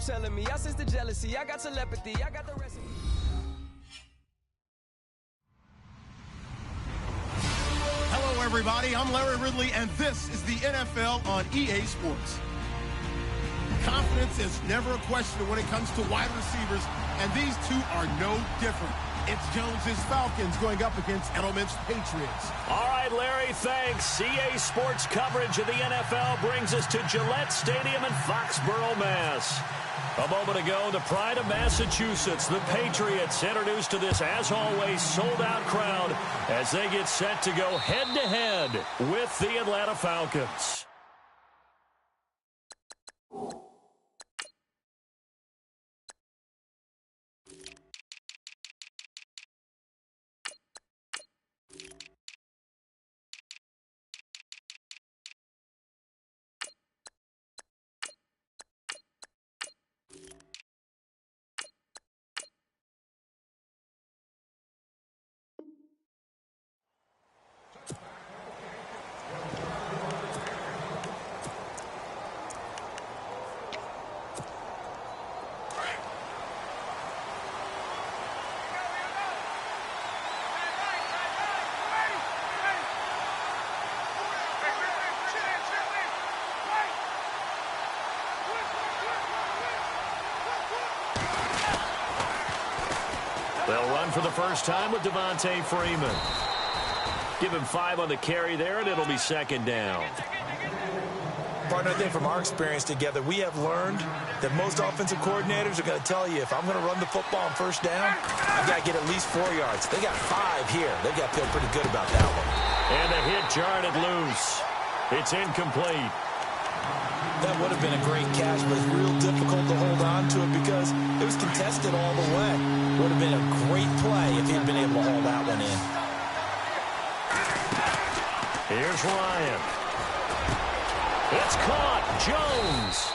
telling me. I sense the jealousy, I got telepathy, I got the recipe. Hello, everybody. I'm Larry Ridley, and this is the NFL on EA Sports. Confidence is never a question when it comes to wide receivers, and these two are no different. It's Jones's Falcons going up against Edelman's Patriots. All right, Larry, thanks. EA Sports coverage of the NFL brings us to Gillette Stadium in Foxborough, Mass. A moment ago, the pride of Massachusetts, the Patriots, introduced to this, as always, sold-out crowd as they get set to go head-to-head with the Atlanta Falcons. They'll run for the first time with Devontae Freeman. Give him 5 on the carry there, and it'll be second down. Partner, I think from our experience together, we have learned that most offensive coordinators are going to tell you, if I'm going to run the football on first down, I've got to get at least 4 yards. They got 5 here. They've got to feel pretty good about that one. And the hit jarred it loose. It's incomplete. That would have been a great catch, but it's real difficult to hold on to it because it was contested all the way. Would have been a great play if he'd been able to haul that one in. Here's Ryan. It's caught. Jones.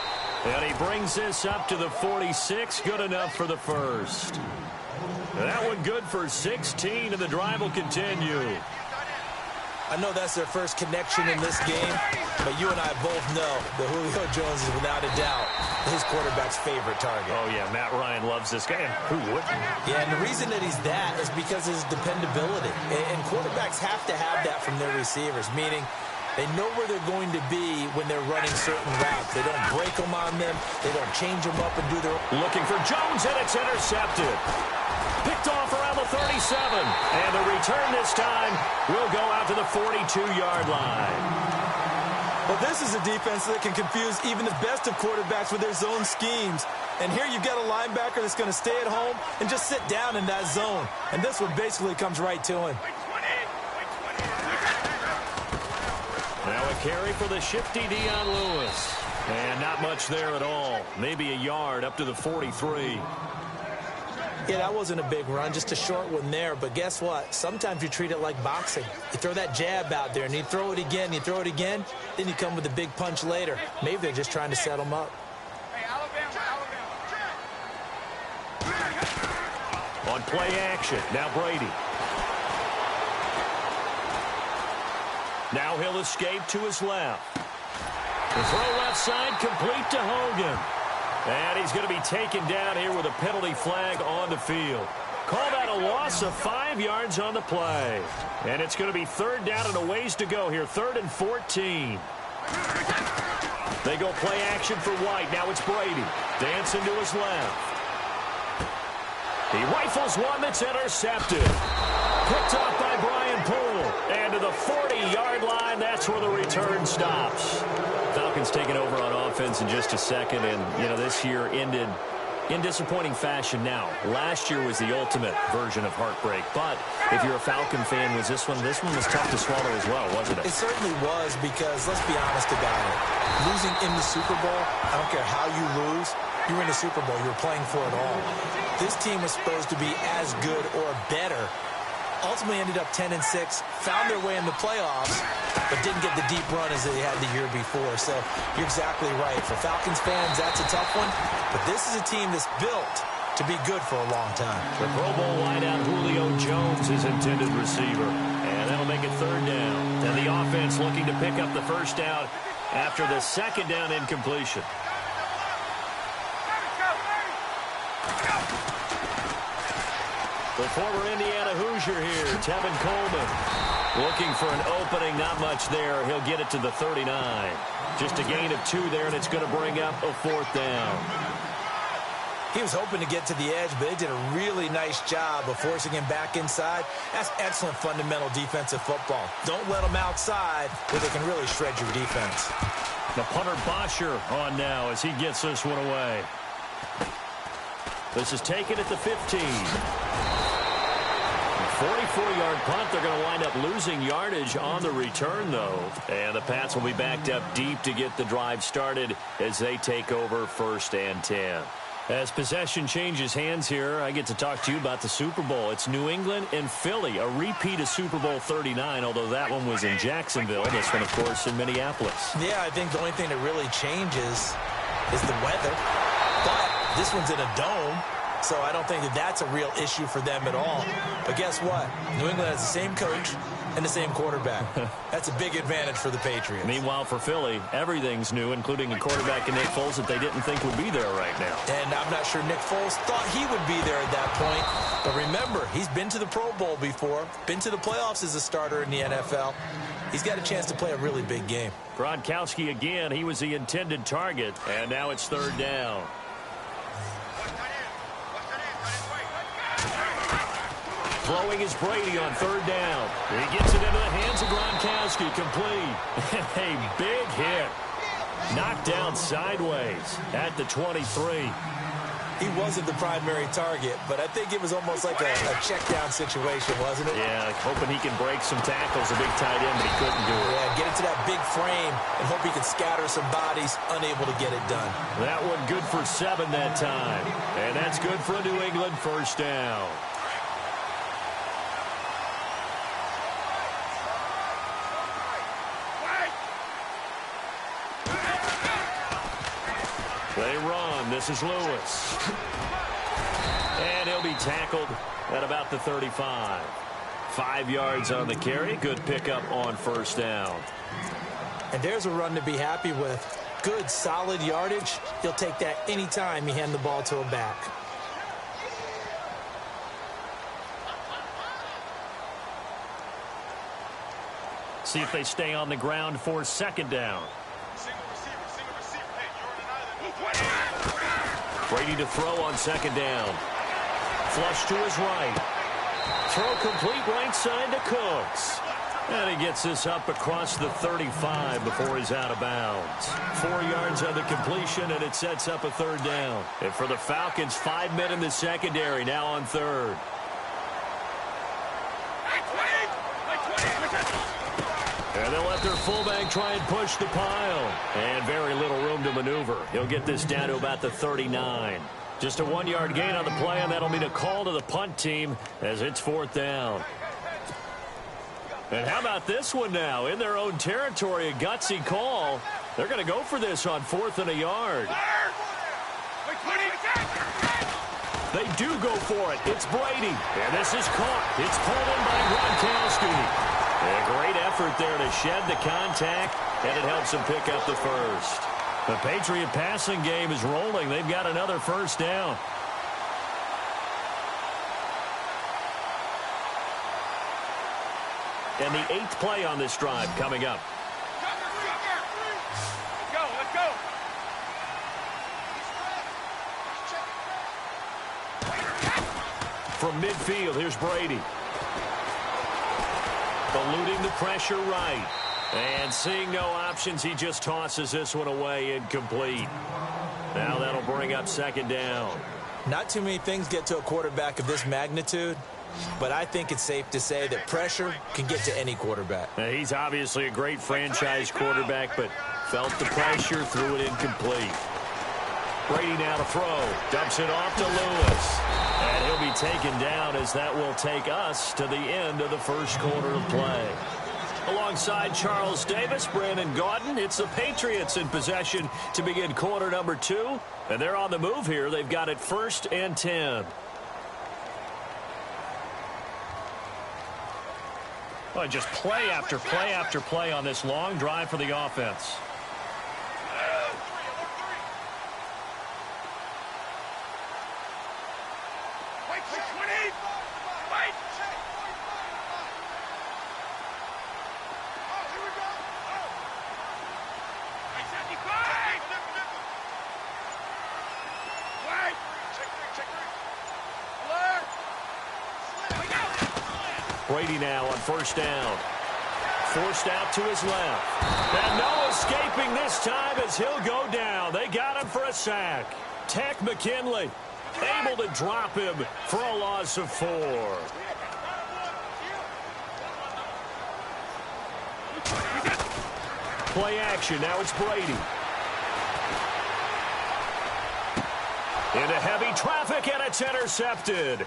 And he brings this up to the 46. Good enough for the first. That one good for 16, and the drive will continue. I know that's their first connection in this game, but you and I both know that Julio Jones is without a doubt his quarterback's favorite target. Oh, yeah, Matt Ryan loves this guy. Who wouldn't? Yeah, and the reason that he's that is because of his dependability. And quarterbacks have to have that from their receivers, meaning they know where they're going to be when they're running certain routes. They don't break them on them. They don't change them up and do their... Looking for Jones, and it's intercepted. Picked off around the 37. And the return this time will go out to the 42-yard line. Well, this is a defense that can confuse even the best of quarterbacks with their zone schemes. And here you've got a linebacker that's going to stay at home and just sit down in that zone. And this one basically comes right to him. Now a carry for the shifty Dion Lewis. And not much there at all. Maybe a yard up to the 43. Yeah, that wasn't a big run, just a short one there. But guess what? Sometimes you treat it like boxing. You throw that jab out there, and you throw it again, then you come with a big punch later. Maybe they're just trying to set them up. On play action, now Brady. Now he'll escape to his left. The throw left side, complete to Hogan. And he's going to be taken down here with a penalty flag on the field. Call that a loss of 5 yards on the play. And it's going to be third down and a ways to go here, 3rd and 14. They go play action for White. Now it's Brady. Dancing to his left. He rifles one that's intercepted. Picked off by Brian Poole. And to the 40-yard line, that's where the return stops. Falcons taking over on offense in just a second, and, you know, this year ended in disappointing fashion now. Last year was the ultimate version of heartbreak, but if you're a Falcon fan, this one was tough to swallow as well, wasn't it? It certainly was because, let's be honest about it, losing in the Super Bowl, I don't care how you lose, you're in the Super Bowl, you're playing for it all. This team was supposed to be as good or better. Ultimately ended up 10-6, found their way in the playoffs, but didn't get the deep run as they had the year before. So you're exactly right. For Falcons fans, that's a tough one, but this is a team that's built to be good for a long time. The Pro Bowl wideout Julio Jones is intended receiver, and that'll make it third down. And the offense looking to pick up the first down after the second down incompletion. The former Indiana Hoosier here, Tevin Coleman. Looking for an opening, not much there. He'll get it to the 39. Just a gain of 2 there, and it's going to bring up a 4th down. He was hoping to get to the edge, but they did a really nice job of forcing him back inside. That's excellent fundamental defensive football. Don't let them outside where they can really shred your defense. The punter Bosher on now as he gets this one away. This is taken at the 15. 44-yard punt. They're going to wind up losing yardage on the return, though. And the Pats will be backed up deep to get the drive started as they take over 1st and 10. As possession changes hands here, I get to talk to you about the Super Bowl. It's New England and Philly, a repeat of Super Bowl 39, although that one was in Jacksonville. This one, of course, in Minneapolis. Yeah, I think the only thing that really changes is the weather. But this one's in a dome, so I don't think that that's a real issue for them at all. But guess what? New England has the same coach and the same quarterback. That's a big advantage for the Patriots. Meanwhile, for Philly, everything's new, including a quarterback in Nick Foles that they didn't think would be there right now. And I'm not sure Nick Foles thought he would be there at that point. But remember, he's been to the Pro Bowl before, been to the playoffs as a starter in the NFL. He's got a chance to play a really big game. Gronkowski again, he was the intended target, and now it's 3rd down. Throwing is Brady on 3rd down. He gets it into the hands of Gronkowski, complete. A big hit. Knocked down sideways at the 23. He wasn't the primary target, but I think it was almost like a check-down situation, wasn't it? Yeah, like hoping he can break some tackles, a big tight end, but he couldn't do it. Yeah, get into that big frame and hope he can scatter some bodies, unable to get it done. That one good for 7 that time. And that's good for a New England 1st down. They run. This is Lewis. And he'll be tackled at about the 35. 5 yards on the carry. Good pickup on 1st down. And there's a run to be happy with. Good, solid yardage. He'll take that anytime you hand the ball to a back. See if they stay on the ground for 2nd down. Brady to throw on 2nd down. Flush to his right. Throw complete right side to Cooks. And he gets this up across the 35 before he's out of bounds. 4 yards on the completion, and it sets up a 3rd down. And for the Falcons, 5 men in the secondary, now on 3rd. And they'll let their fullback try and push the pile. And very little room to maneuver. He'll get this down to about the 39. Just a 1-yard gain on the play, and that'll mean a call to the punt team as it's 4th down. And how about this one now? In their own territory, a gutsy call. They're going to go for this on 4th and a yard. They do go for it. It's Brady. And this is caught. It's pulled in by Gronkowski. A great effort there to shed the contact, and it helps him pick up the 1st. The Patriot passing game is rolling. They've got another 1st down. And the 8th play on this drive coming up. Let's go. From midfield, here's Brady. Eluding the pressure right. And seeing no options, he just tosses this one away incomplete. Now that'll bring up 2nd down. Not too many things get to a quarterback of this magnitude, but I think it's safe to say that pressure can get to any quarterback. Now, he's obviously a great franchise quarterback, but felt the pressure, threw it incomplete. Brady now to throw. Dumps it off to Lewis. And he'll be taken down as that will take us to the end of the 1st quarter of play. Alongside Charles Davis, Brandon Gaudin, it's the Patriots in possession to begin quarter number 2. And they're on the move here. They've got it 1st and 10. Well, just play after play after play on this long drive for the offense. Brady now on first down. Forced out to his left. And no escaping this time as he'll go down. They got him for a sack. Tech McKinley able to drop him for a loss of 4. Play action. Now it's Brady. Into heavy traffic, and it's intercepted.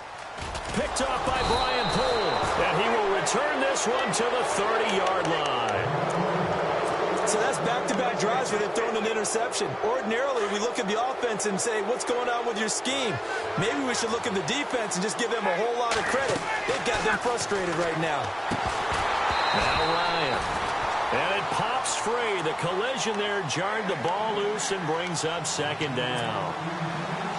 Picked off by Brian Poole, and he will return this one to the 30-yard line. So that's back-to-back drives where they've thrown an interception. Ordinarily, we look at the offense and say, what's going on with your scheme? Maybe we should look at the defense and just give them a whole lot of credit. They've got them frustrated right now. Now Ryan. And it pops free. The collision there jarred the ball loose and brings up second down.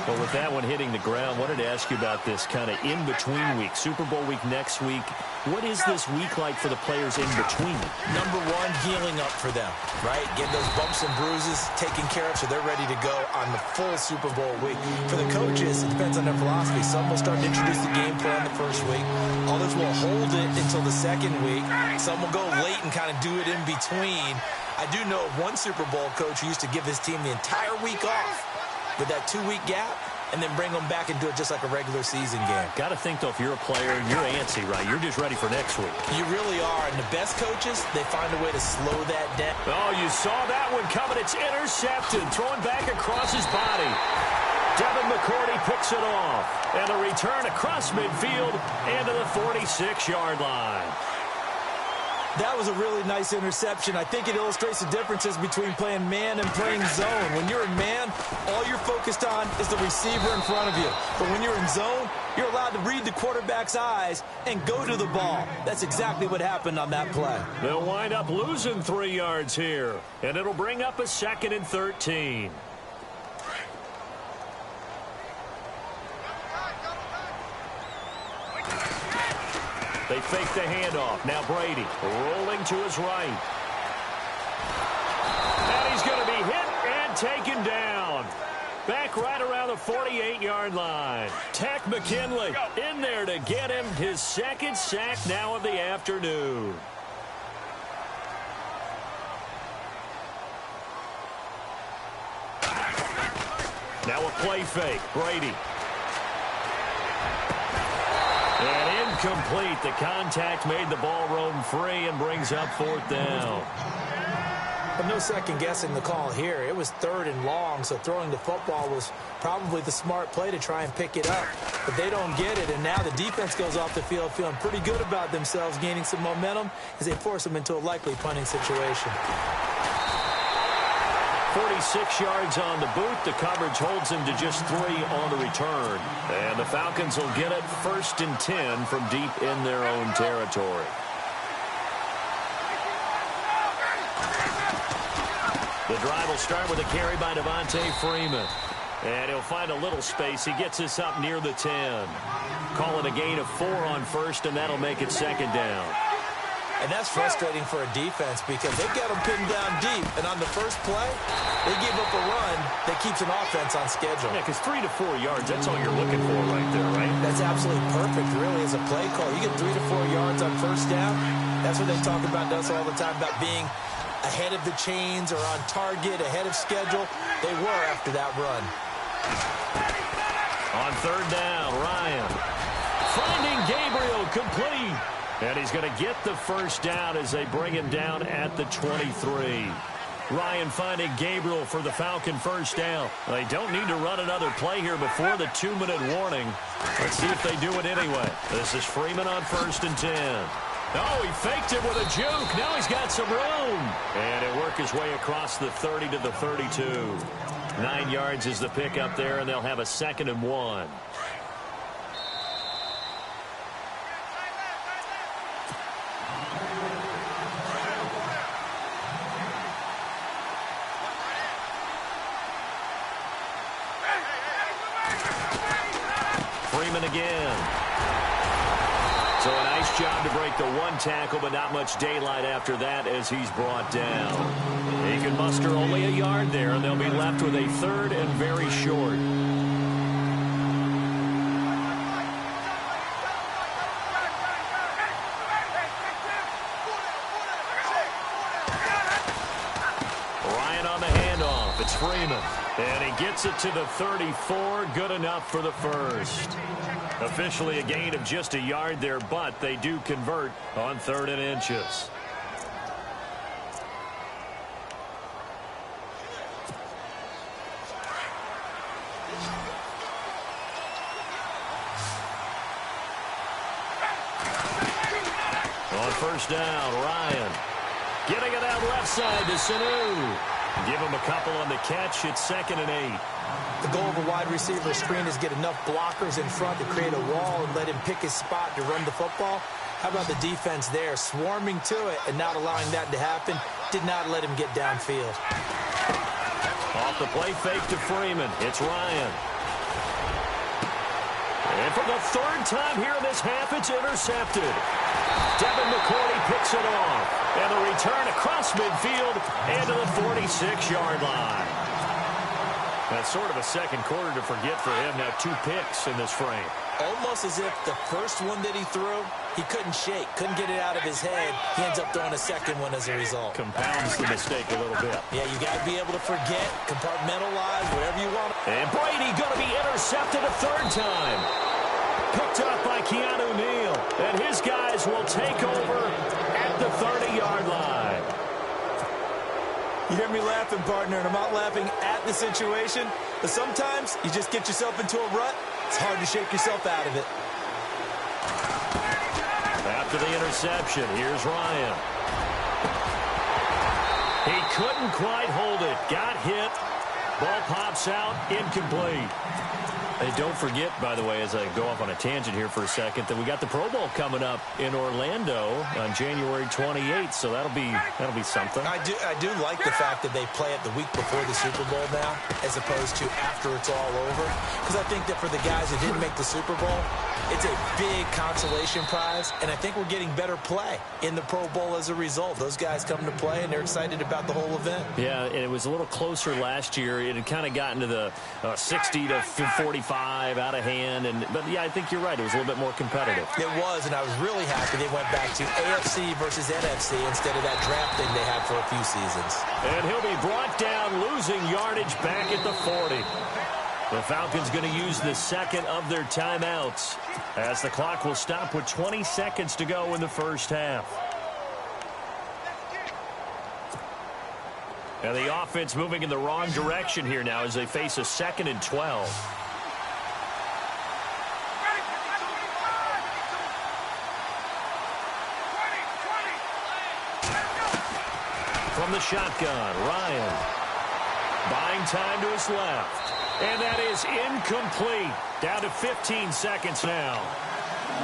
Well, with that one hitting the ground, wanted to ask you about this kind of in-between week. Super Bowl week next week. What is this week like for the players in between? Number one, healing up for them, right? Get those bumps and bruises taken care of so they're ready to go on the full Super Bowl week. For the coaches, it depends on their philosophy. Some will start to introduce the game plan the first week. Others will hold it until the second week. Some will go late and kind of do it in between. I do know one Super Bowl coach who used to give his team the entire week off with that 2-week gap, and then bring them back and do it just like a regular season game. Got to think, though, if you're a player, you're antsy, right? You're just ready for next week. You really are, and the best coaches, they find a way to slow that down. Oh, you saw that one coming. It's intercepted, thrown back across his body. Devin McCourty picks it off, and a return across midfield and to the 46-yard line. That was a really nice interception. I think it illustrates the differences between playing man and playing zone. When you're in man, all you're focused on is the receiver in front of you. But when you're in zone, you're allowed to read the quarterback's eyes and go to the ball. That's exactly what happened on that play. They'll wind up losing 3 yards here, and it'll bring up a 2nd and 13. They fake the handoff. Now Brady rolling to his right. And he's going to be hit and taken down. Back right around the 48-yard line. Tech McKinley in there to get him his 2nd sack now of the afternoon. Now a play fake. Brady. And incomplete. The contact made the ball roam free and brings up 4th down. But no second guessing the call here. It was 3rd and long, so throwing the football was probably the smart play to try and pick it up. But they don't get it, and now the defense goes off the field feeling pretty good about themselves, gaining some momentum as they force them into a likely punting situation. 46 yards on the boot. The coverage holds him to just 3 on the return. And the Falcons will get it 1st and 10 from deep in their own territory. The drive will start with a carry by Devontae Freeman. And he'll find a little space. He gets this up near the 10. Call it a gain of 4 on 1st, and that'll make it 2nd down. And that's frustrating for a defense because they've got them pinned down deep. And on the first play, they give up a run that keeps an offense on schedule. Yeah, because 3 to 4 yards, that's all you're looking for right there, right? That's absolutely perfect, really, as a play call. You get 3 to 4 yards on 1st down. That's what they talk about to us all the time, about being ahead of the chains or on target, ahead of schedule. They were after that run. On 3rd down, Ryan finding Gabriel complete. And he's going to get the 1st down as they bring him down at the 23. Ryan finding Gabriel for the Falcon 1st down. They don't need to run another play here before the 2-minute warning. Let's see if they do it anyway. This is Freeman on 1st and 10. Oh, he faked it with a juke. Now he's got some room. And he'll work his way across the 30 to the 32. 9 yards is the pickup there, and they'll have a 2nd and 1. Freeman again. So a nice job to break the one tackle, but not much daylight after that as he's brought down. He can muster only a yard there, and they'll be left with a 3rd and very short. Ryan on the handoff. It's Freeman. And he gets it to the 34. Good enough for the first. Officially a gain of just a yard there, but they do convert on 3rd and inches. On first down, Ryan getting it out left side to Sanu. Give him a couple on the catch. It's 2nd and 8. The goal of a wide receiver screen is get enough blockers in front to create a wall and let him pick his spot to run the football. How about the defense there, swarming to it and not allowing that to happen? Did not let him get downfield. Off the play fake to Freeman. It's Ryan. And for the 3rd time here in this half, it's intercepted. Devin McCourty picks it off. And the return across midfield and to the 46-yard line. That's sort of a second quarter to forget for him. Now 2 picks in this frame. Almost as if the first one that he threw, he couldn't shake, couldn't get it out of his head. He ends up throwing a second one as a result. Compounds the mistake a little bit. Yeah, you got to be able to forget, compartmentalize, whatever you want. And Brady going to be intercepted a 3rd time. Picked up by Keanu Neal. And his guys will take over at the 30-yard line. You hear me laughing, partner, and I'm not laughing at the situation, but sometimes you just get yourself into a rut. It's hard to shake yourself out of it. After the interception, here's Ryan. He couldn't quite hold it. Got hit. Ball pops out. Incomplete. Hey, don't forget, by the way, as I go off on a tangent here for a second, that we got the Pro Bowl coming up in Orlando on January 28th, so that'll be something. I do like the fact that they play it the week before the Super Bowl now, as opposed to after it's all over. Because I think that for the guys that didn't make the Super Bowl, it's a big consolation prize, and I think we're getting better play in the Pro Bowl as a result. Those guys come to play, and they're excited about the whole event. Yeah, and it was a little closer last year. It had kind of gotten to the 60 to 45 out of hand. But, yeah, I think you're right. It was a little bit more competitive. It was, and I was really happy they went back to AFC versus NFC instead of that draft thing they had for a few seasons. And he'll be brought down, losing yardage back at the 40. The Falcons going to use the 2nd of their timeouts as the clock will stop with 20 seconds to go in the first half. And the offense moving in the wrong direction here now as they face a 2nd and 12. From the shotgun, Ryan buying time to his left. And that is incomplete. Down to 15 seconds now.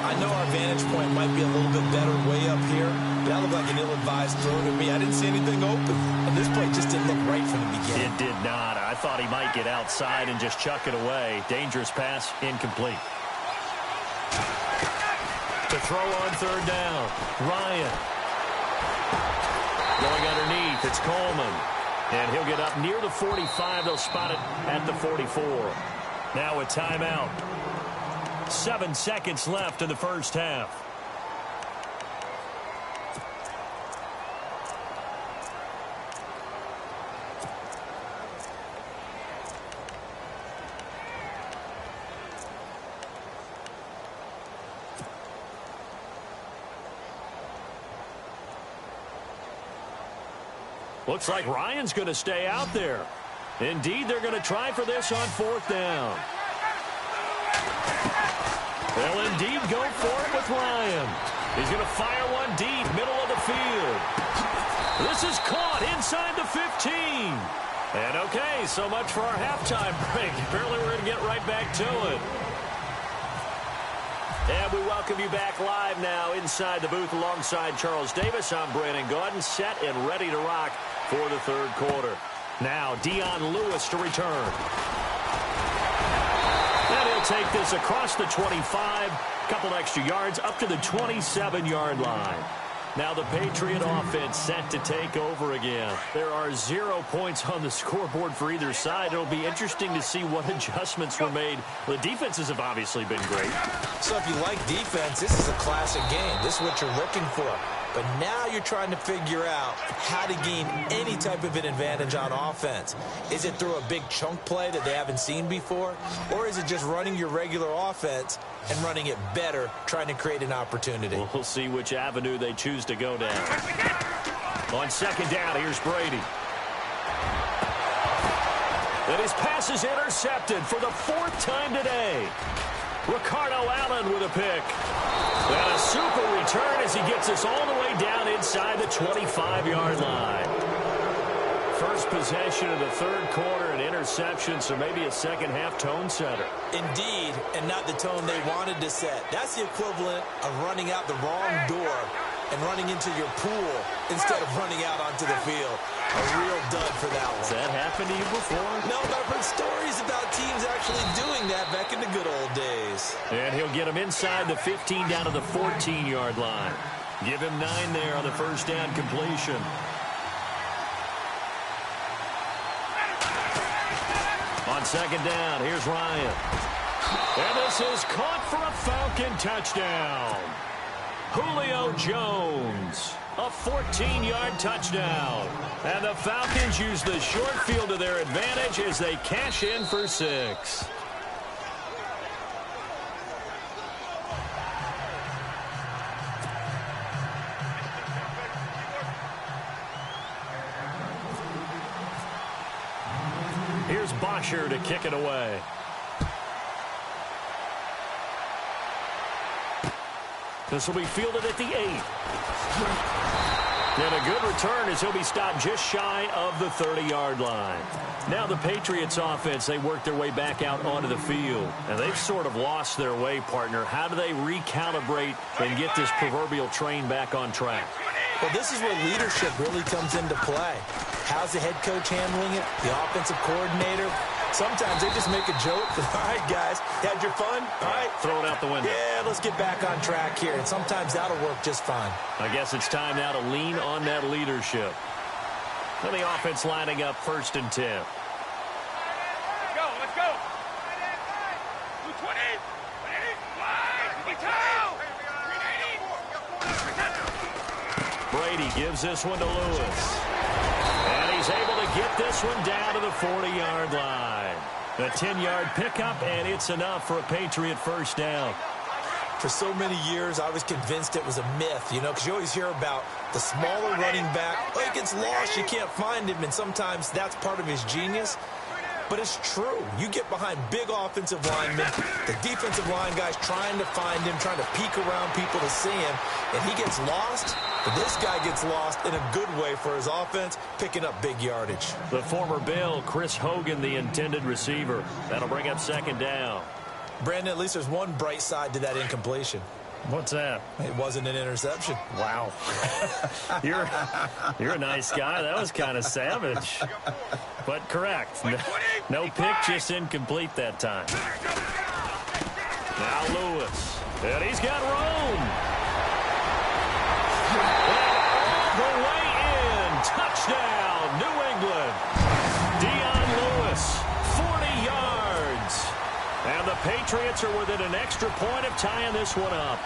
I know our vantage point might be a little bit better way up here, but that looked like an ill-advised throw to me. I didn't see anything open. And this play just didn't look right from the beginning. It did not. I thought he might get outside and just chuck it away. Dangerous pass, incomplete. To throw on 3rd down, Ryan. Going underneath, it's Coleman. And he'll get up near the 45. They'll spot it at the 44. Now a timeout. 7 seconds left in the first half. Looks like Ryan's going to stay out there. Indeed, they're going to try for this on 4th down. They'll indeed go for it with Ryan. He's going to fire one deep, middle of the field. This is caught inside the 15. And okay, so much for our halftime break. Apparently we're going to get right back to it. And we welcome you back live now inside the booth alongside Charles Davis. I'm Brandon Gaudin, set and ready to rock for the 3rd quarter. Now, Dion Lewis to return. And he'll They'll take this across the 25, a couple extra yards, up to the 27-yard line. Now the Patriot offense set to take over again. There are 0 points on the scoreboard for either side. It'll be interesting to see what adjustments were made. The defenses have obviously been great. So if you like defense, this is a classic game. This is what you're looking for. But now you're trying to figure out how to gain any type of an advantage on offense. Is it through a big chunk play that they haven't seen before? Or is it just running your regular offense and running it better, trying to create an opportunity? We'll see which avenue they choose to go down. On second down, here's Brady. And his pass is intercepted for the 4th time today. Ricardo Allen with a pick. And a super return as he gets us all the way down inside the 25-yard line. First possession of the 3rd quarter, an interception, so maybe a second-half tone setter. Indeed, and not the tone they wanted to set. That's the equivalent of running out the wrong door and running into your pool instead of running out onto the field. A real dud for that one. Has that happened to you before? No, but I've heard stories about teams actually doing that back in the good old days. And he'll get him inside the 15 down to the 14-yard line. Give him 9 there on the first down completion. On second down, here's Ryan. And this is caught for a Falcon touchdown. Julio Jones, a 14-yard touchdown. And the Falcons use the short field to their advantage as they cash in for 6. Here's Bosher to kick it away. This will be fielded at the 8. And a good return as he'll be stopped just shy of the 30-yard line. Now the Patriots offense, they work their way back out onto the field. And they've sort of lost their way, partner. How do they recalibrate and get this proverbial train back on track? Well, this is where leadership really comes into play. How's the head coach handling it? The offensive coordinator? Sometimes they just make a joke. All right, guys, had your fun? All right. Throw it out the window. Yeah, let's get back on track here. And sometimes that'll work just fine. I guess it's time now to lean on that leadership. And the offense lining up 1st and 10. Let's go. 220. Brady gives this one to Lewis. And he's able to get this one down to the 40-yard line. A 10-yard pickup, and it's enough for a Patriot first down. For so many years, I was convinced it was a myth, because you always hear about the smaller running back. Oh, he gets lost, you can't find him, and sometimes that's part of his genius. But it's true. You get behind big offensive linemen, the defensive line guys trying to find him, trying to peek around people to see him, and he gets lost. But this guy gets lost in a good way for his offense, picking up big yardage. The former Bill, Chris Hogan, the intended receiver. That'll bring up second down. Brandon, at least there's one bright side to that incompletion. What's that? It wasn't an interception. Wow. You're a nice guy. That was kind of savage. But correct. No pick, just incomplete that time. Now Lewis. And he's got room. And all the way in. Touchdown, New England. Dion Lewis, 40 yards. And the Patriots are within an extra point of tying this one up.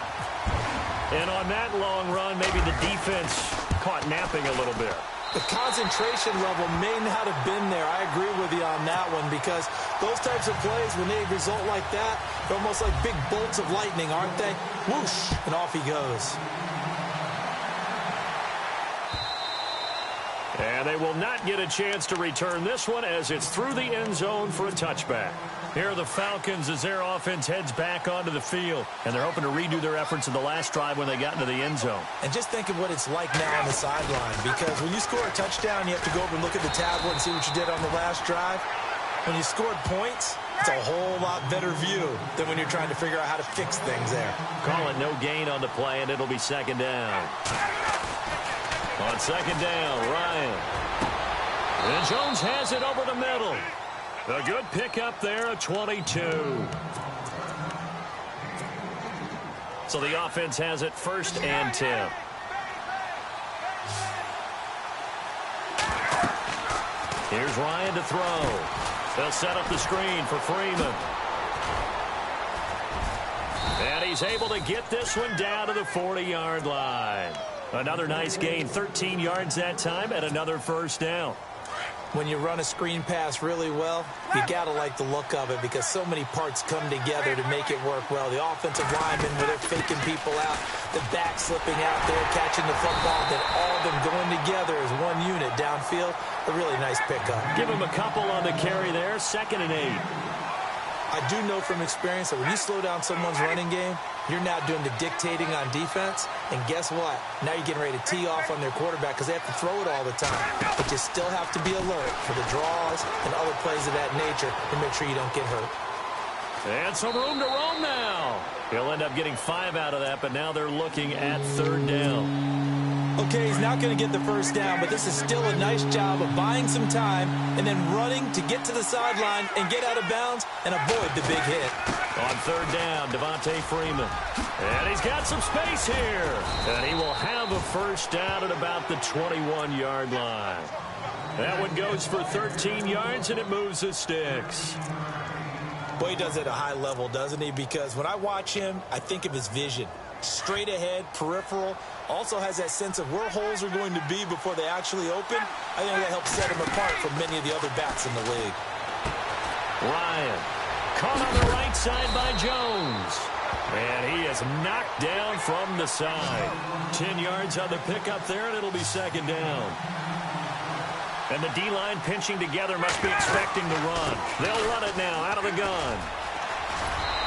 And on that long run, maybe the defense caught napping a little bit. The concentration level may not have been there. I agree with you on that one, because those types of plays, when they result like that, they're almost like big bolts of lightning, aren't they? Whoosh, and off he goes. And they will not get a chance to return this one as it's through the end zone for a touchback. Here are the Falcons as their offense heads back onto the field, and they're hoping to redo their efforts in the last drive when they got into the end zone. And just think of what it's like now on the sideline, because when you score a touchdown, you have to go over and look at the tablet and see what you did on the last drive. When you scored points, it's a whole lot better view than when you're trying to figure out how to fix things there. Call it no gain on the play, and it'll be second down. On second down, Ryan. And Jones has it over the middle. A good pickup there, a 22. So the offense has it 1st and 10. Here's Ryan to throw. They'll set up the screen for Freeman. And he's able to get this one down to the 40-yard line. Another nice gain, 13 yards that time, and another 1st down. When you run a screen pass really well, you got to like the look of it because so many parts come together to make it work well. The offensive linemen, where they're faking people out, the back slipping out there, catching the football, then all of them going together as one unit downfield. A really nice pickup. Give him a couple on the carry there, 2nd and 8. I do know from experience that when you slow down someone's running game, you're now doing the dictating on defense. And guess what? Now you're getting ready to tee off on their quarterback because they have to throw it all the time. But you still have to be alert for the draws and other plays of that nature to make sure you don't get hurt. And some room to roam now. He'll end up getting 5 out of that, but now they're looking at 3rd down. Okay, he's not going to get the 1st down, but this is still a nice job of buying some time and then running to get to the sideline and get out of bounds and avoid the big hit. On 3rd down, Devontae Freeman. And he's got some space here. And he will have a 1st down at about the 21-yard line. That one goes for 13 yards, and it moves the sticks. Boy, he does it at a high level, doesn't he? Because when I watch him, I think of his vision. Straight ahead, peripheral. Also has that sense of where holes are going to be before they actually open. I think that helps set him apart from many of the other backs in the league. Ryan, caught on the right side by Jones. And he is knocked down from the side. 10 yards on the pickup there, and it'll be 2nd down. And the D-line pinching together must be expecting the run. They'll run it now out of the gun.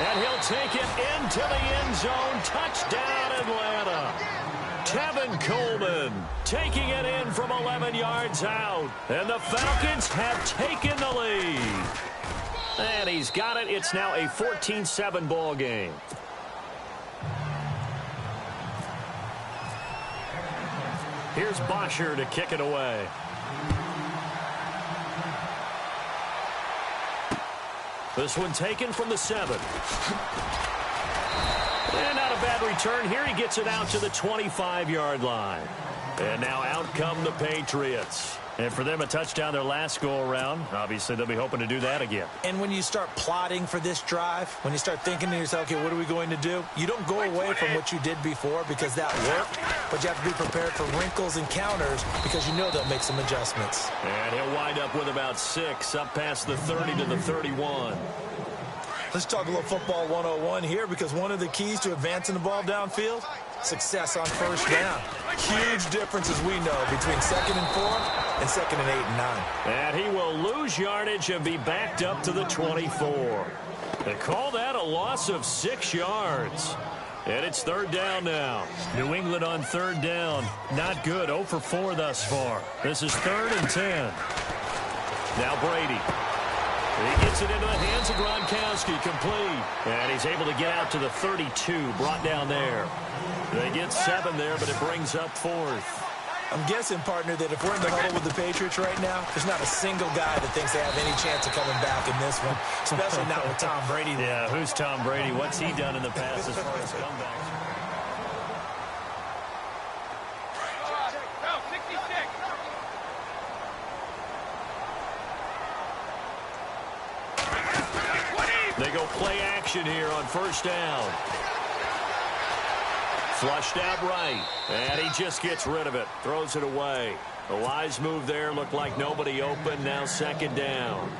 And he'll take it into the end zone. Touchdown, Atlanta. Tevin Coleman taking it in from 11 yards out. And the Falcons have taken the lead. And he's got it. It's now a 14-7 ball game. Here's Bosher to kick it away. This one taken from the 7. And not a bad return here. He gets it out to the 25-yard line. And now out come the Patriots. And for them, a touchdown their last go-around. Obviously, they'll be hoping to do that again. And when you start plotting for this drive, when you start thinking to yourself, okay, what are we going to do? You don't go away from what you did before because that worked, but you have to be prepared for wrinkles and counters because you know they'll make some adjustments. And he'll wind up with about 6, up past the 30 to the 31. Let's talk a little football 101 here because one of the keys to advancing the ball downfield, success on 1st down. Huge difference, as we know, between 2nd and 4 and 2nd and 8 and 9. And he will lose yardage and be backed up to the 24. They call that a loss of 6 yards. And it's 3rd down now. New England on 3rd down. Not good. 0 for 4 thus far. This is 3rd and 10. Now Brady. He gets it into the hands of Gronkowski, complete. And he's able to get out to the 32, brought down there. They get 7 there, but it brings up 4th. I'm guessing, partner, that if we're in the huddle with the Patriots right now, there's not a single guy that thinks they have any chance of coming back in this one, especially not with Tom Brady. Yeah, who's Tom Brady? What's he done in the past as far as comebacks? They go play action here on 1st down. Flushed out right. And he just gets rid of it. Throws it away. A wise move there. Looked like nobody open. Now 2nd down.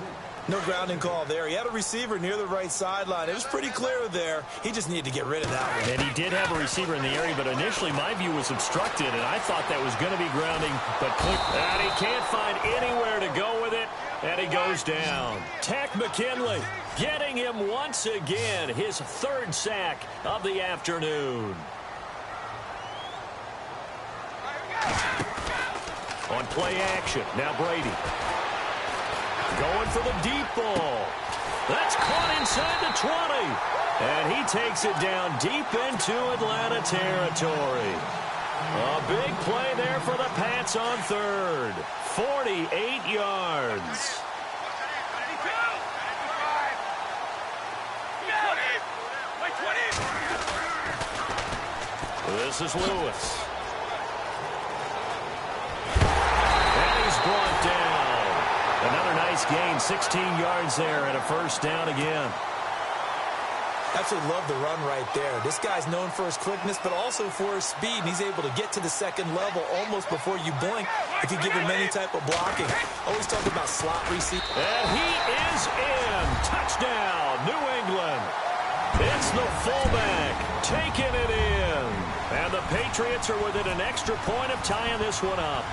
No grounding call there. He had a receiver near the right sideline. It was pretty clear there. He just needed to get rid of that one. And he did have a receiver in the area, but initially my view was obstructed, and I thought that was going to be grounding. But and he can't find anywhere to go with it, and he goes down. Takk McKinley getting him once again, his 3rd sack of the afternoon. On play action, now Brady. Going for the deep ball. That's caught inside the 20. And he takes it down deep into Atlanta territory. A big play there for the Pats on 3rd. 48 yards. This is Lewis. And he's brought down. Another nice gain, 16 yards there and a first down again. Absolutely love the run right there. This guy's known for his quickness, but also for his speed. And he's able to get to the second level almost before you blink if you give him any type of blocking. Always talk about slot receiver. And he is in. Touchdown, New England. It's the fullback taking it in. And the Patriots are within an extra point of tying this one up.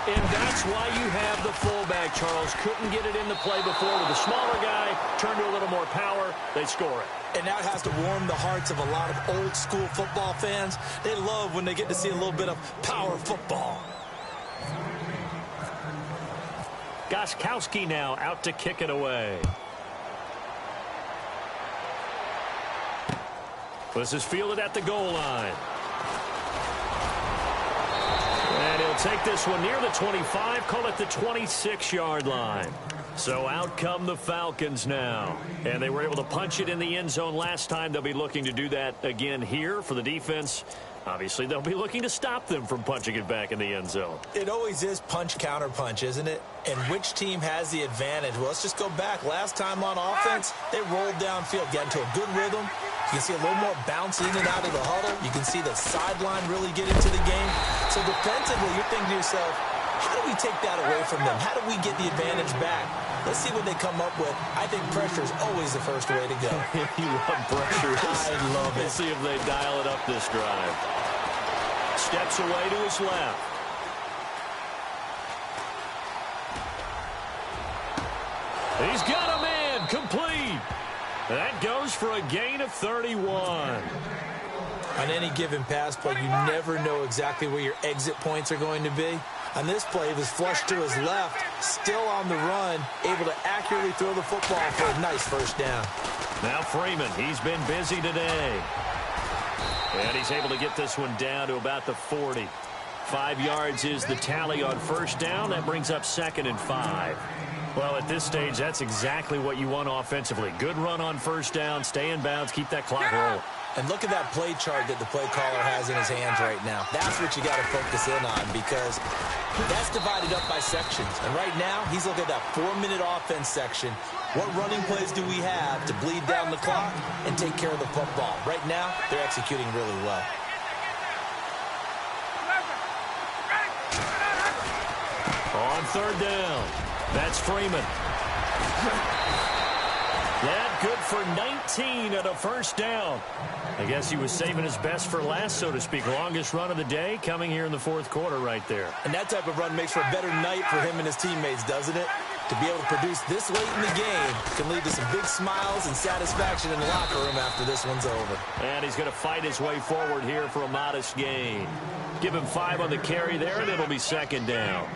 And that's why you have the fullback, Charles. Couldn't get it into play before with a smaller guy. Turned to a little more power. They score it. And that has to warm the hearts of a lot of old-school football fans. They love when they get to see a little bit of power football. Gostkowski now out to kick it away. This is fielded at the goal line. And he'll take this one near the 25, call it the 26-yard line. So out come the Falcons now. And they were able to punch it in the end zone last time. They'll be looking to do that again here for the defense. Obviously, they'll be looking to stop them from punching it back in the end zone. It always is punch-counter-punch, isn't it? And which team has the advantage? Well, let's just go back. Last time on offense, they rolled downfield, got into a good rhythm. You can see a little more bounce in and out of the huddle. You can see the sideline really get into the game. So defensively, you're thinking to yourself, how do we take that away from them? How do we get the advantage back? Let's see what they come up with. I think pressure is always the first way to go. You love pressure. I love it. We'll see if they dial it up this drive. Steps away to his left. He's got a man complete. That goes for a gain of 31. On any given pass play, you never know exactly where your exit points are going to be. On this play, he was flushed to his left, still on the run, able to accurately throw the football for a nice first down. Now Freeman, he's been busy today. And he's able to get this one down to about the 40. 5 yards is the tally on first down. That brings up 2nd and 5. Well, at this stage, that's exactly what you want offensively. Good run on first down, stay in bounds, keep that clock rolling. And look at that play chart that the play caller has in his hands right now. That's what you got to focus in on because that's divided up by sections. And right now, he's looking at that 4-minute offense section. What running plays do we have to bleed down the clock and take care of the football? Right now, they're executing really well. On third down, that's Freeman. That good for 19 at a first down. I guess he was saving his best for last, so to speak. Longest run of the day coming here in the fourth quarter right there. And that type of run makes for a better night for him and his teammates, doesn't it? To be able to produce this late in the game can lead to some big smiles and satisfaction in the locker room after this one's over. And he's going to fight his way forward here for a modest gain. Give him 5 on the carry there, and it'll be 2nd down.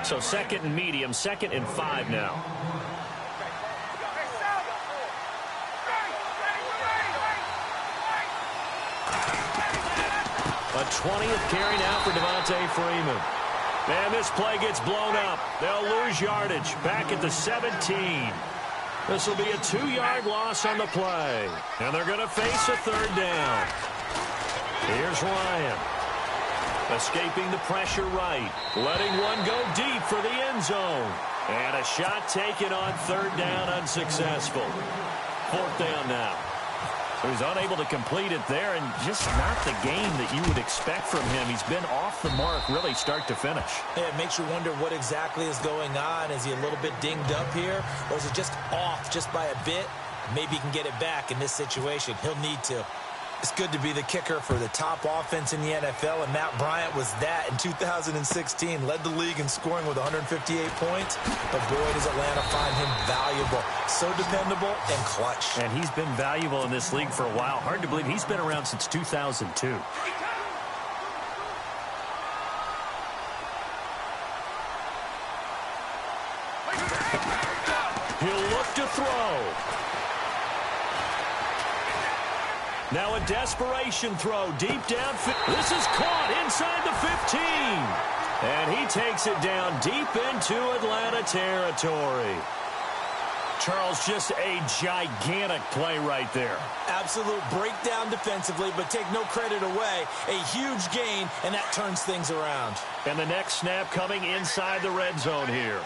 So 2nd and medium, 2nd and 5 now. A 20th carry now for Devontae Freeman. And this play gets blown up. They'll lose yardage back at the 17. This will be a 2-yard loss on the play. And they're going to face a 3rd down. Here's Ryan. Escaping the pressure right. Letting one go deep for the end zone. And a shot taken on 3rd down, unsuccessful. 4th down now. So he's unable to complete it there, and just not the game that you would expect from him. He's been off the mark really start to finish. Yeah, it makes you wonder what exactly is going on. Is he a little bit dinged up here, or is it just off just by a bit? Maybe he can get it back in this situation. He'll need to. It's good to be the kicker for the top offense in the NFL, and Matt Bryant was that in 2016. Led the league in scoring with 158 points, but boy, does Atlanta find him valuable. So dependable and clutch. And he's been valuable in this league for a while. Hard to believe he's been around since 2002. He'll look to throw. Now a desperation throw deep down. This is caught inside the 15. And he takes it down deep into Atlanta territory. Charles, just a gigantic play right there. Absolute breakdown defensively, but take no credit away. A huge gain, and that turns things around. And the next snap coming inside the red zone here.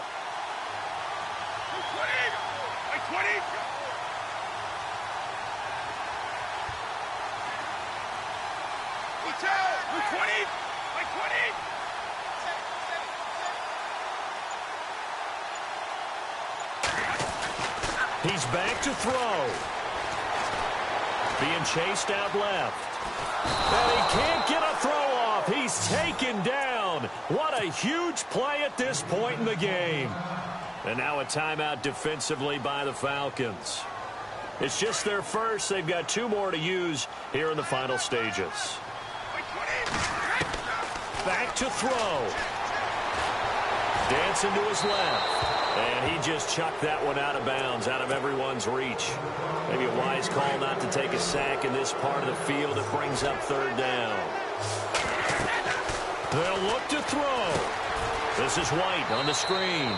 20. He's back to throw. Being chased out left. And he can't get a throw off. He's taken down. What a huge play at this point in the game. And now a timeout defensively by the Falcons. It's just their first. They've got 2 more to use here in the final stages. Back to throw. Dancing to his left. And he just chucked that one out of bounds, out of everyone's reach. Maybe a wise call not to take a sack in this part of the field. It brings up 3rd down. They'll look to throw. This is White on the screen.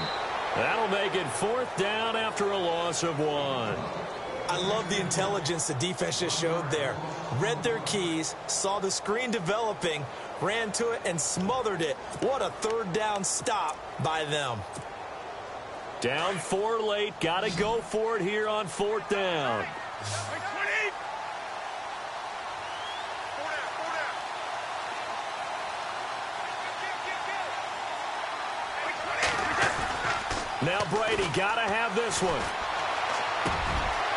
That'll make it 4th down after a loss of 1. I love the intelligence the defense just showed there. Read their keys, saw the screen developing, ran to it, and smothered it. What a 3rd down stop by them. Down 4 late. Got to go for it here on 4th down. Now Brady got to have this one.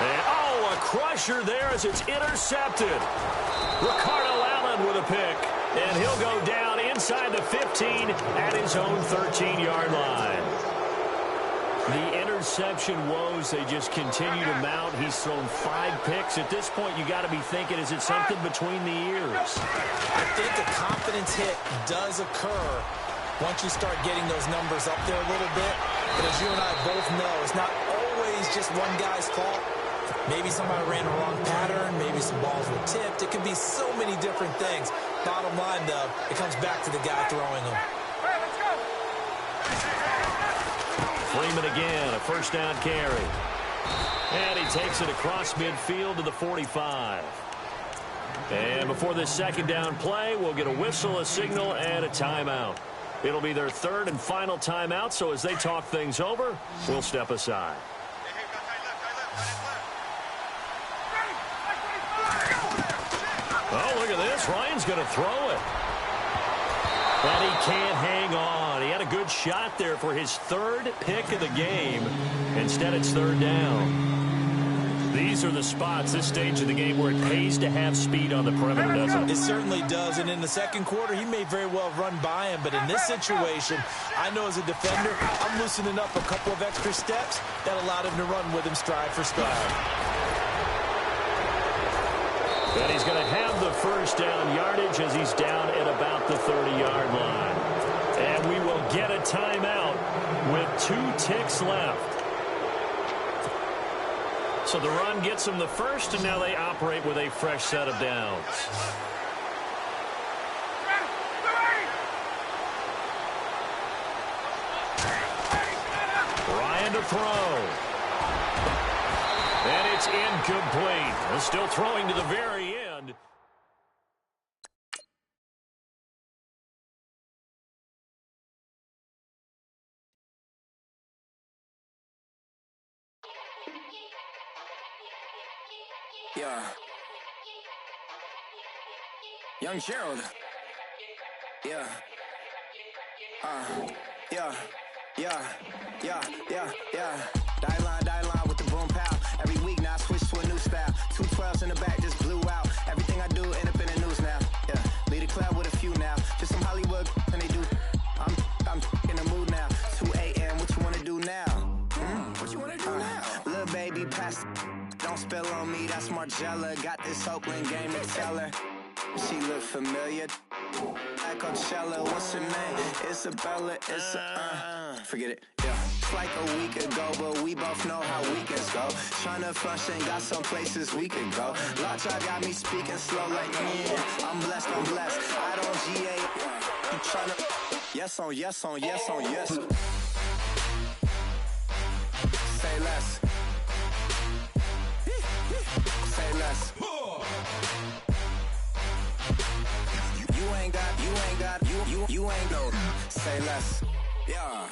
And, oh, a crusher there as it's intercepted. Ricardo Allen with a pick. And he'll go down inside the 15 at his own 13-yard line. The interception woes, they just continue to mount. He's thrown 5 picks. At this point, you got to be thinking, is it something between the ears? I think a confidence hit does occur once you start getting those numbers up there a little bit. But as you and I both know, it's not always just one guy's fault. Maybe somebody ran the wrong pattern. Maybe some balls were tipped. It could be so many different things. Bottom line, though, it comes back to the guy throwing them. Freeman again, a 1st down carry. And he takes it across midfield to the 45. And before this 2nd down play, we'll get a whistle, a signal, and a timeout. It'll be their 3rd and final timeout, so as they talk things over, we'll step aside. Oh, look at this. Ryan's going to throw it. But he can't hang on. He had a good shot there for his 3rd pick of the game. Instead, it's 3rd down. These are the spots, this stage of the game, where it pays to have speed on the perimeter, doesn't it? It certainly does. And in the 2nd quarter, he may very well run by him. But in this situation, I know as a defender, I'm loosening up a couple of extra steps that allowed him to run with him stride for stride. And he's going to have the 1st down yardage as he's down at about the 30-yard line. And we will get a timeout with 2 ticks left. So the run gets them the 1st, and now they operate with a fresh set of downs. Ryan to throw. And it's incomplete. They're still throwing to the very end. Yeah. Young Gerald. Yeah. Die line with the boom pow. Every week now I switch to a new style. 2 12s in the back just blew out. Everything I do end up in the news now. Yeah. Lead a club with a few now. Just some Hollywood and they do. I'm in the mood now. 2 a.m. What you wanna do now? What you wanna do now? Little baby pass. Don't spill on me. That's Margella. Got this Oakland game to tell her. She look familiar. Like Coachella. What's her name? Isabella. Forget it. Yeah. It's like a week ago, but we both know how weekends go. Tryna function, got some places we could go. Lot y'all got me speaking slow like, yeah. I'm blessed. I don't GA. I'm tryna. Yes on yes. Say less. less. You ain't got, you ain't no. Say less. Yeah.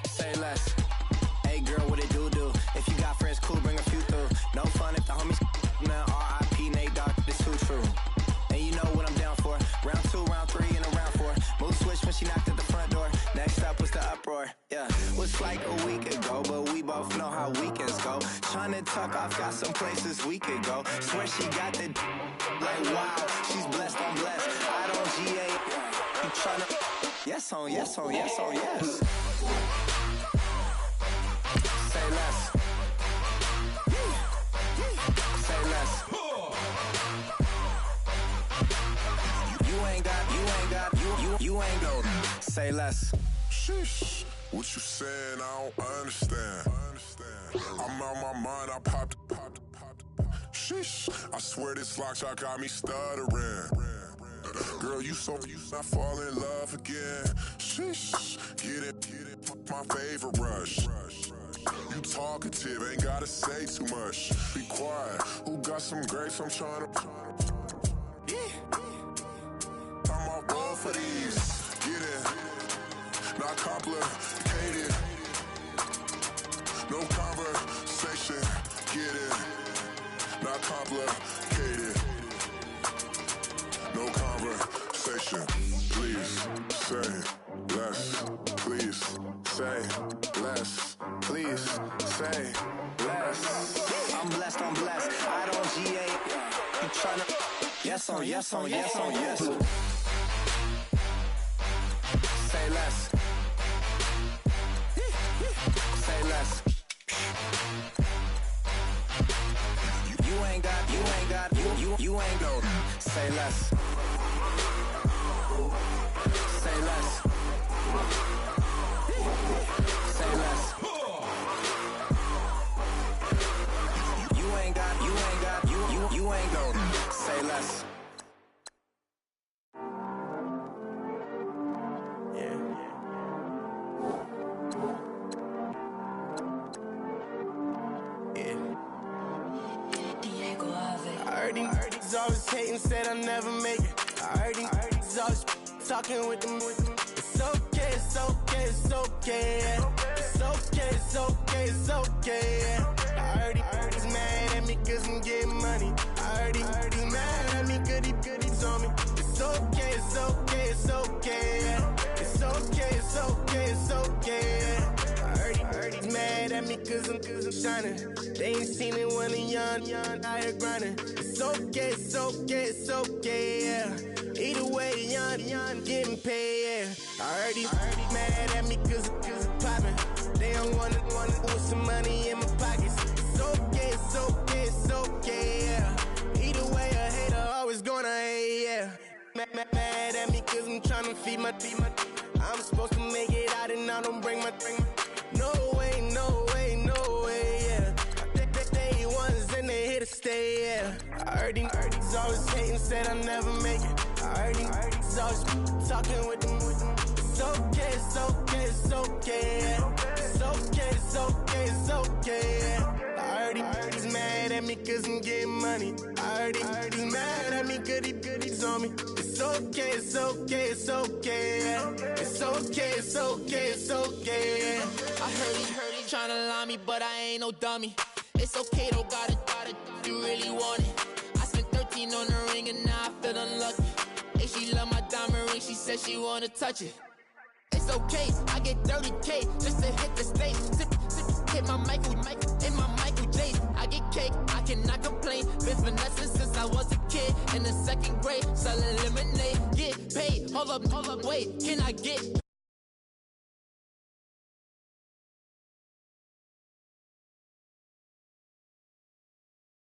Say less. Hey girl, what it do? If you got friends, cool, bring a few through. No fun if the homies, man, R.I.P. Nate Dogg, this too true. And you know what I'm down for. Round 2, round 3, and a round 4. Mood switch when she knocked at the front door. Next up was the uproar. Yeah, was like a week ago, but we both know how weekends go. Tryna tuck off, got some places we could go. Swear she got the like wow, she's blessed on blessed. I don't GA. You tryna yes on yes on yes on yes. Say less. Say less. You ain't no. Say less. Sheesh. What you saying? I don't understand. I'm out my mind. I popped. Sheesh. I swear this lockjaw got me stuttering. Girl, you I fall in love again. Sheesh. Get it. My favorite rush. You talkative, ain't gotta say too much. Be quiet. Who got some grapes? I'm trying to. I'm all ball for these. Get it. Not complicated. No conversation. Get it. Not complicated. No conversation. Please say less. Please say less. Please say less. I'm blessed, I don't GA. You tryna yes on yes on yes on yes. Say less. Say less. You ain't got, you ain't no. Say less. Say less. Say less. You ain't got, you ain't no. Say less. I heard these always hating, said I never make it. I heard these always talking with them. It's okay, it's okay, it's okay. It's okay, it's okay, it's okay. I heard he's mad at me cause I'm getting money. I heard he's mad at me cause he's on me. It's okay, it's okay, it's okay. It's okay, it's okay, it's okay. I heard he's mad at me cause I'm shining. They ain't seen it when I'm young, out here grinding. It's okay, it's okay, it's okay, yeah. Either way, young, getting paid, yeah. I heard he's mad at me cause I'm poppin'. They don't wanna put some money in my pockets. It's okay, it's okay, it's okay, yeah. Either way, a hater always gonna hate, yeah. Mad at me cause I'm tryna feed my I'm supposed to make it out and I don't bring my no way, no way, no way, yeah. They ones and they here to stay, yeah. I heard he's always hating, said I never make it. I heard he's always talking with them. It's okay, it's okay, it's okay, yeah. It's okay, it's okay, it's okay, yeah. I heard he's mad at me cause I'm getting money. I heard he's mad at me cause he's on me. It's okay, it's okay, it's okay, yeah. It's okay, it's okay, it's okay, yeah. I heard he tryna lie me, but I ain't no dummy. It's okay though, got it, you really want it. I spent 13 on the ring and now I feel unlucky. Hey, she love my diamond ring, she said she wanna touch it. It's okay, I get 30K just to hit the stage. Sip, hit my Michael, in my Michael J's. I get cake, I cannot complain. Been finessing since I was a kid in the 2nd grade. Selling lemonade, get paid. Hold up, wait, can I get